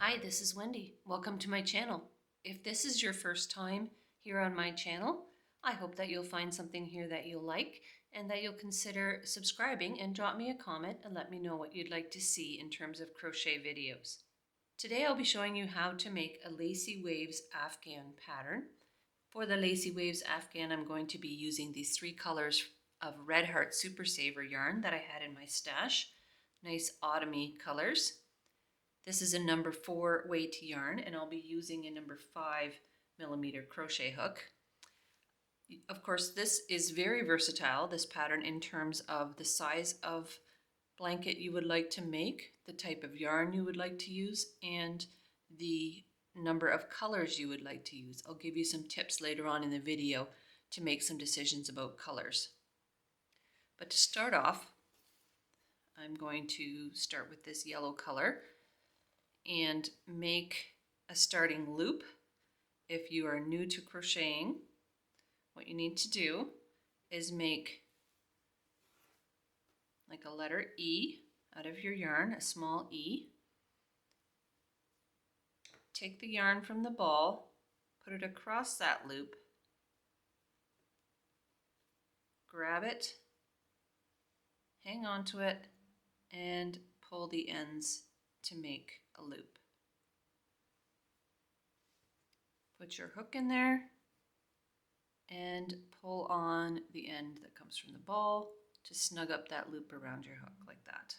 Hi, this is Wendy. Welcome to my channel. If this is your first time here on my channel, I hope that you'll find something here that you'll like and that you'll consider subscribing and drop me a comment and let me know what you'd like to see in terms of crochet videos. Today I'll be showing you how to make a Lacy Waves Afghan pattern. For the Lacy Waves Afghan, I'm going to be using these three colors of Red Heart Super Saver yarn that I had in my stash. Nice autumny colors. This is a number 4 weight yarn, and I'll be using a number 5mm crochet hook. Of course, this is very versatile, this pattern, in terms of the size of blanket you would like to make, the type of yarn you would like to use, and the number of colors you would like to use. I'll give you some tips later on in the video to make some decisions about colors. But to start off, I'm going to start with this yellow color and make a starting loop. If you are new to crocheting, what you need to do is make like a letter E out of your yarn, a small E. Take the yarn from the ball, put it across that loop, grab it, hang on to it, and pull the ends to make a loop. Put your hook in there and pull on the end that comes from the ball to snug up that loop around your hook like that.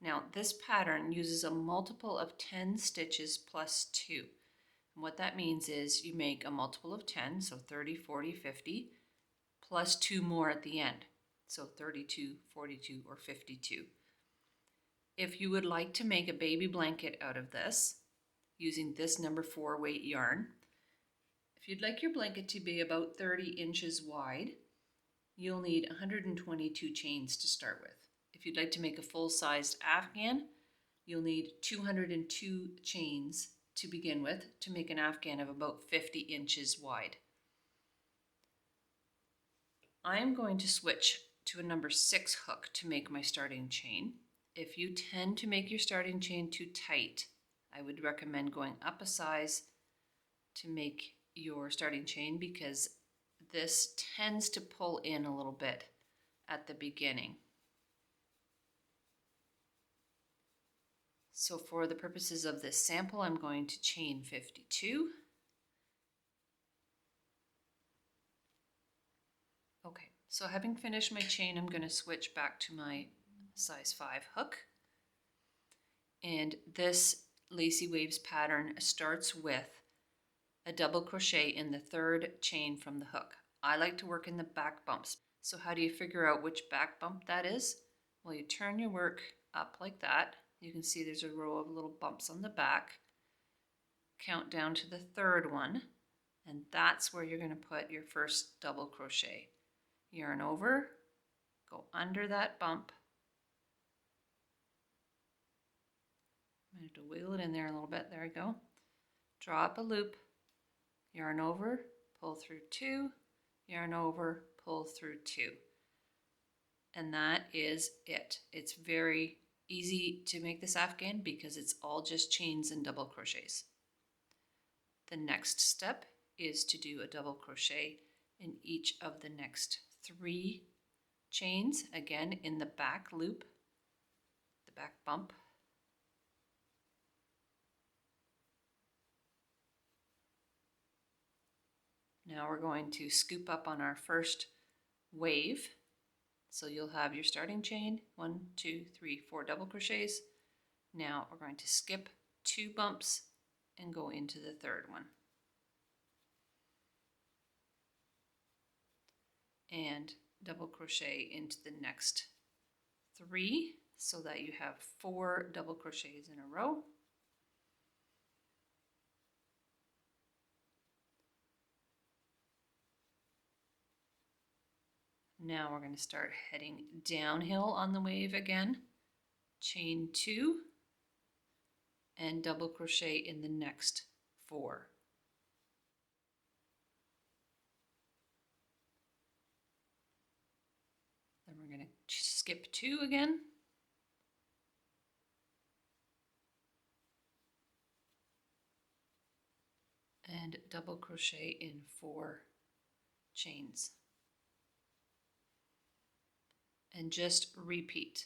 Now this pattern uses a multiple of 10 stitches plus 2. And what that means is you make a multiple of 10, so 30, 40, 50, plus 2 more at the end, so 32, 42, or 52. If you would like to make a baby blanket out of this, using this number 4 weight yarn, if you'd like your blanket to be about 30 inches wide, you'll need 122 chains to start with. If you'd like to make a full-sized Afghan, you'll need 202 chains to begin with to make an Afghan of about 50 inches wide. I'm going to switch to a number 6 hook to make my starting chain. If you tend to make your starting chain too tight, I would recommend going up a size to make your starting chain, because this tends to pull in a little bit at the beginning. So for the purposes of this sample, I'm going to chain 52. Okay, so having finished my chain, I'm going to switch back to my size 5 hook. And this Lacy Waves pattern starts with a double crochet in the 3rd chain from the hook. I like to work in the back bumps. So how do you figure out which back bump that is? Well, you turn your work up like that. You can see there's a row of little bumps on the back. Count down to the 3rd one, and that's where you're going to put your first double crochet. Yarn over, go under that bump. I have to wiggle it in there a little bit. There we go. Draw up a loop, yarn over, pull through 2, yarn over, pull through 2. And that is it. It's very easy to make this Afghan because it's all just chains and double crochets. The next step is to do a double crochet in each of the next 3 chains, again in the back loop, the back bump. Now we're going to scoop up on our first wave. So you'll have your starting chain, 1, 2, 3, 4 double crochets. Now we're going to skip 2 bumps and go into the 3rd one. And double crochet into the next 3 so that you have 4 double crochets in a row. Now we're going to start heading downhill on the wave again. Chain 2 and double crochet in the next 4. Then we're going to skip 2 again. and double crochet in 4 chains. And just repeat.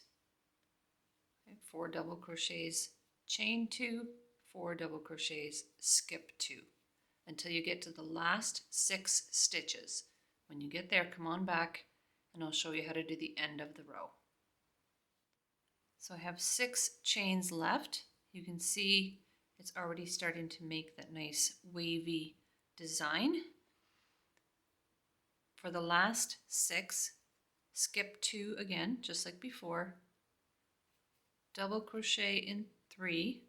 4 double crochets, chain 2, 4 double crochets, skip 2 until you get to the last 6 stitches. When you get there, come on back and I'll show you how to do the end of the row. So I have 6 chains left. You can see it's already starting to make that nice wavy design. For the last 6, skip 2 again, just like before, double crochet in 3,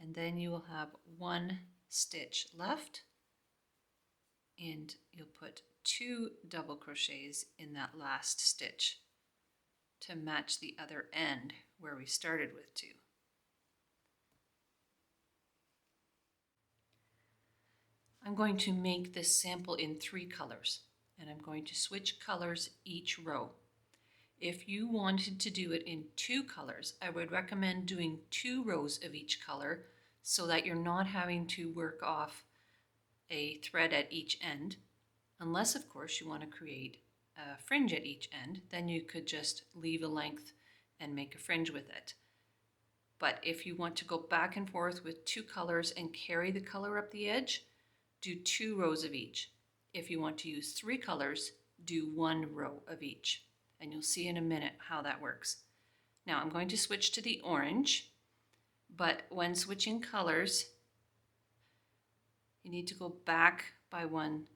and then you will have 1 stitch left, and you'll put 2 double crochets in that last stitch to match the other end where we started with 2. I'm going to make this sample in 3 colors, and I'm going to switch colors each row. If you wanted to do it in 2 colors, I would recommend doing 2 rows of each color so that you're not having to work off a thread at each end. Unless, of course, you want to create a fringe at each end, then you could just leave a length and make a fringe with it. But if you want to go back and forth with 2 colors and carry the color up the edge, do 2 rows of each. If you want to use 3 colors, do 1 row of each. And you'll see in a minute how that works. Now I'm going to switch to the orange, but when switching colors, you need to go back by 1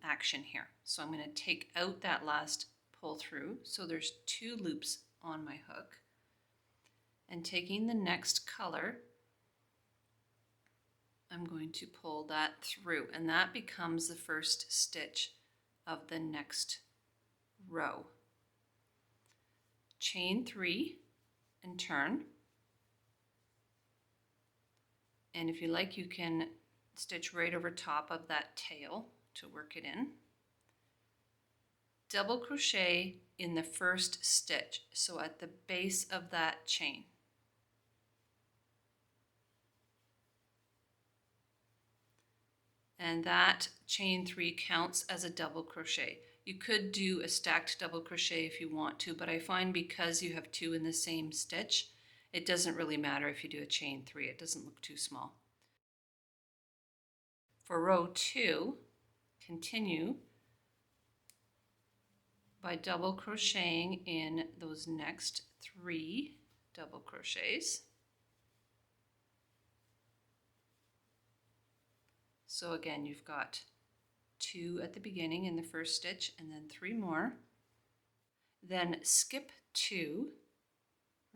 action here. So I'm going to take out that last pull through. So there's 2 loops on my hook. And taking the next color, I'm going to pull that through, and that becomes the first stitch of the next row. Chain 3 and turn. And if you like, you can stitch right over top of that tail to work it in. Double crochet in the first stitch, so at the base of that chain. And that chain 3 counts as a double crochet. You could do a stacked double crochet if you want to, but I find because you have 2 in the same stitch, it doesn't really matter if you do a chain 3. It doesn't look too small. For row 2, continue by double crocheting in those next 3 double crochets. So again, you've got 2 at the beginning in the first stitch and then 3 more. Then skip 2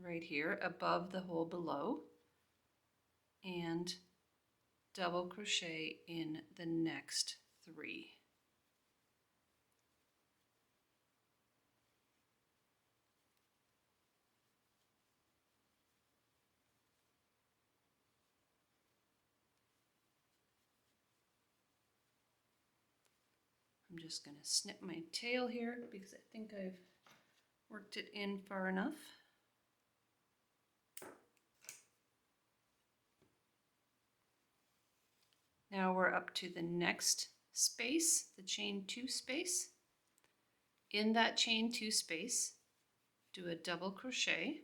right here above the hole below and double crochet in the next 3. I'm just going to snip my tail here because I think I've worked it in far enough. Now we're up to the next space, the chain 2 space. In that chain 2 space, do a double crochet,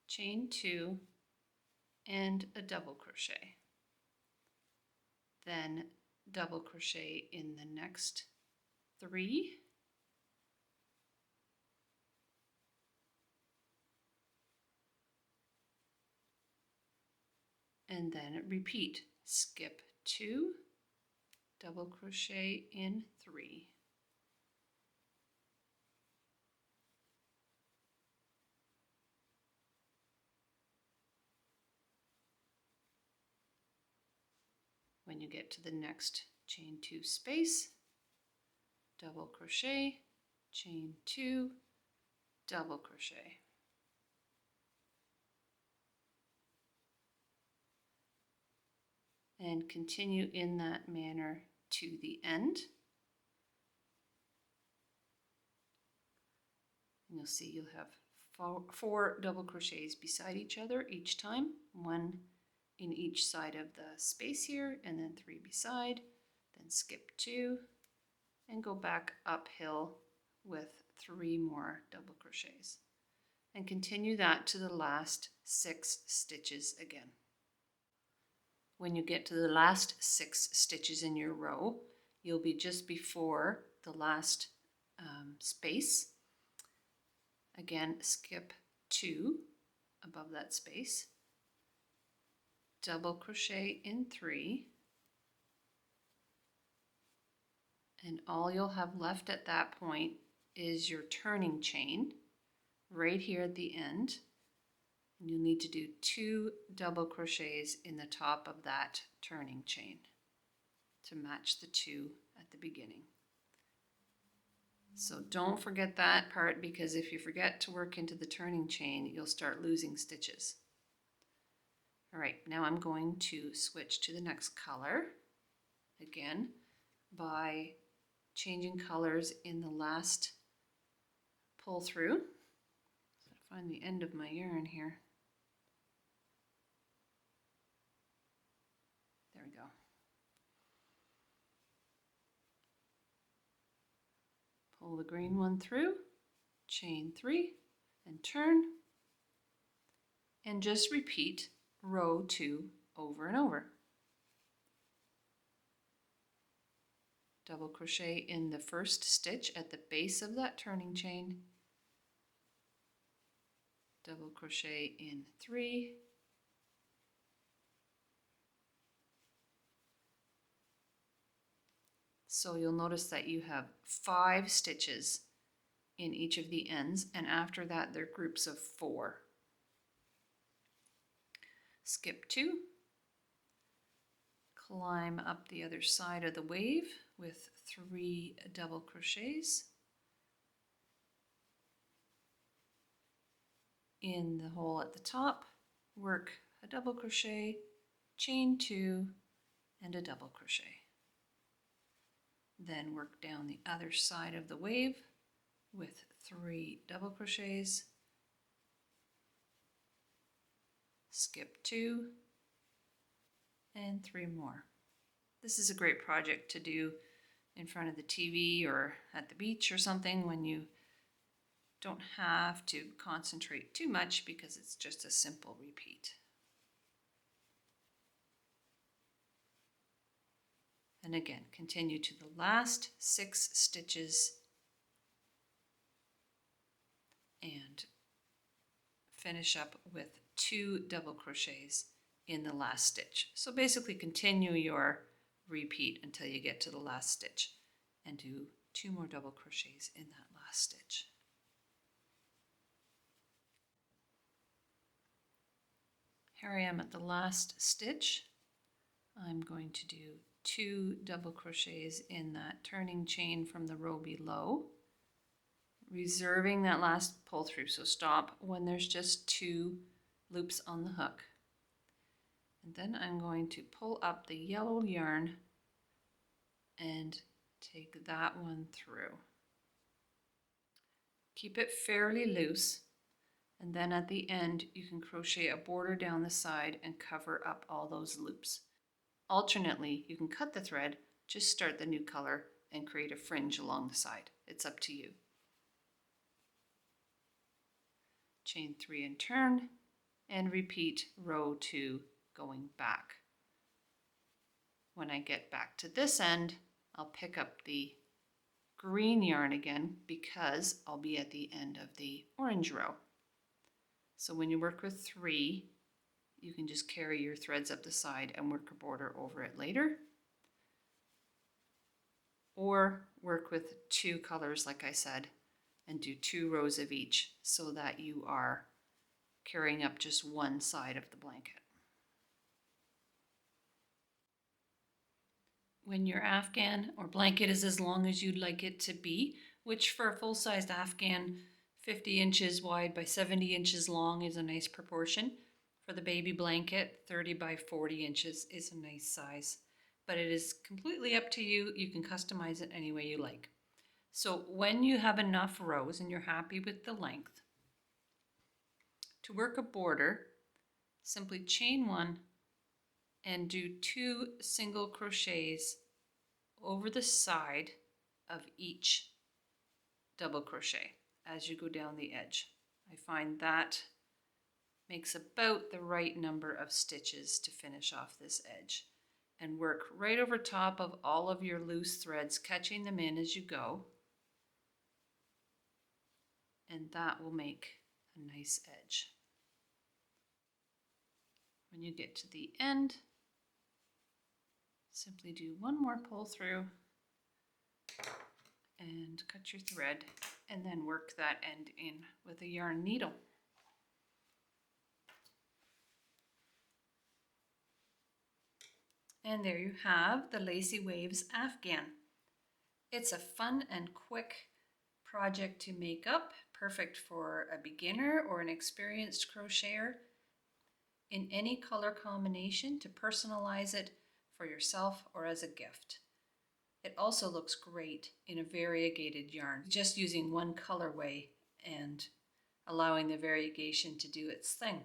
chain 2, and a double crochet. Then double crochet in the next 3. And then repeat. Skip 2, double crochet in 3. When you get to the next chain 2 space, double crochet, chain 2, double crochet. And continue in that manner to the end. And you'll see you'll have four double crochets beside each other each time, one in each side of the space here, and then 3 beside, then skip 2 and go back uphill with 3 more double crochets, and continue that to the last 6 stitches again. When you get to the last 6 stitches in your row, you'll be just before the last space. Again, skip 2 above that space, double crochet in 3, and all you'll have left at that point is your turning chain right here at the end. And you'll need to do 2 double crochets in the top of that turning chain to match the 2 at the beginning. So don't forget that part, because if you forget to work into the turning chain, you'll start losing stitches. All right, now I'm going to switch to the next color again by changing colors in the last pull through. So find the end of my yarn here. There we go. Pull the green one through, chain 3 and turn, and just repeat row 2 over and over. Double crochet in the first stitch at the base of that turning chain, double crochet in 3, so you'll notice that you have 5 stitches in each of the ends, and after that they're groups of 4. Skip 2, climb up the other side of the wave with 3 double crochets in the hole at the top, work a double crochet, chain 2 and a double crochet. Then work down the other side of the wave with 3 double crochets, skip 2 and 3 more. This is a great project to do in front of the TV or at the beach or something when you don't have to concentrate too much, because it's just a simple repeat. And again, continue to the last 6 stitches and finish up with 2 double crochets in the last stitch. So basically continue your repeat until you get to the last stitch and do 2 more double crochets in that last stitch. Here I am at the last stitch. I'm going to do 2 double crochets in that turning chain from the row below, reserving that last pull through, so stop when there's just 2 loops on the hook. And then I'm going to pull up the yellow yarn and take that one through. Keep it fairly loose, and then at the end you can crochet a border down the side and cover up all those loops. Alternately, you can cut the thread, just start the new color and create a fringe along the side. It's up to you. Chain 3 and turn, and repeat row 2 going back. When I get back to this end, I'll pick up the green yarn again, because I'll be at the end of the orange row. So when you work with 3, you can just carry your threads up the side and work a border over it later. Or work with 2 colors, like I said, and do 2 rows of each, so that you are carrying up just one side of the blanket. When your Afghan or blanket is as long as you'd like it to be, which for a full-sized Afghan, 50 inches wide by 70 inches long is a nice proportion. For the baby blanket, 30 by 40 inches is a nice size. But it is completely up to you. You can customize it any way you like. So when you have enough rows and you're happy with the length, To work a border, simply chain 1 and do 2 single crochets over the side of each double crochet as you go down the edge. I find that makes about the right number of stitches to finish off this edge. And work right over top of all of your loose threads, catching them in as you go. And that will make a nice edge. When you get to the end, simply do one more pull through and cut your thread, and then work that end in with a yarn needle. And there you have the Lacy Waves Afghan. It's a fun and quick project to make up, perfect for a beginner or an experienced crocheter, in any color combination to personalize it for yourself or as a gift. It also looks great in a variegated yarn, just using one colorway and allowing the variegation to do its thing.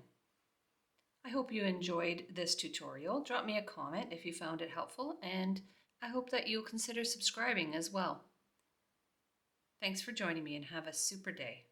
I hope you enjoyed this tutorial. Drop me a comment if you found it helpful, and I hope that you'll consider subscribing as well. Thanks for joining me, and have a super day.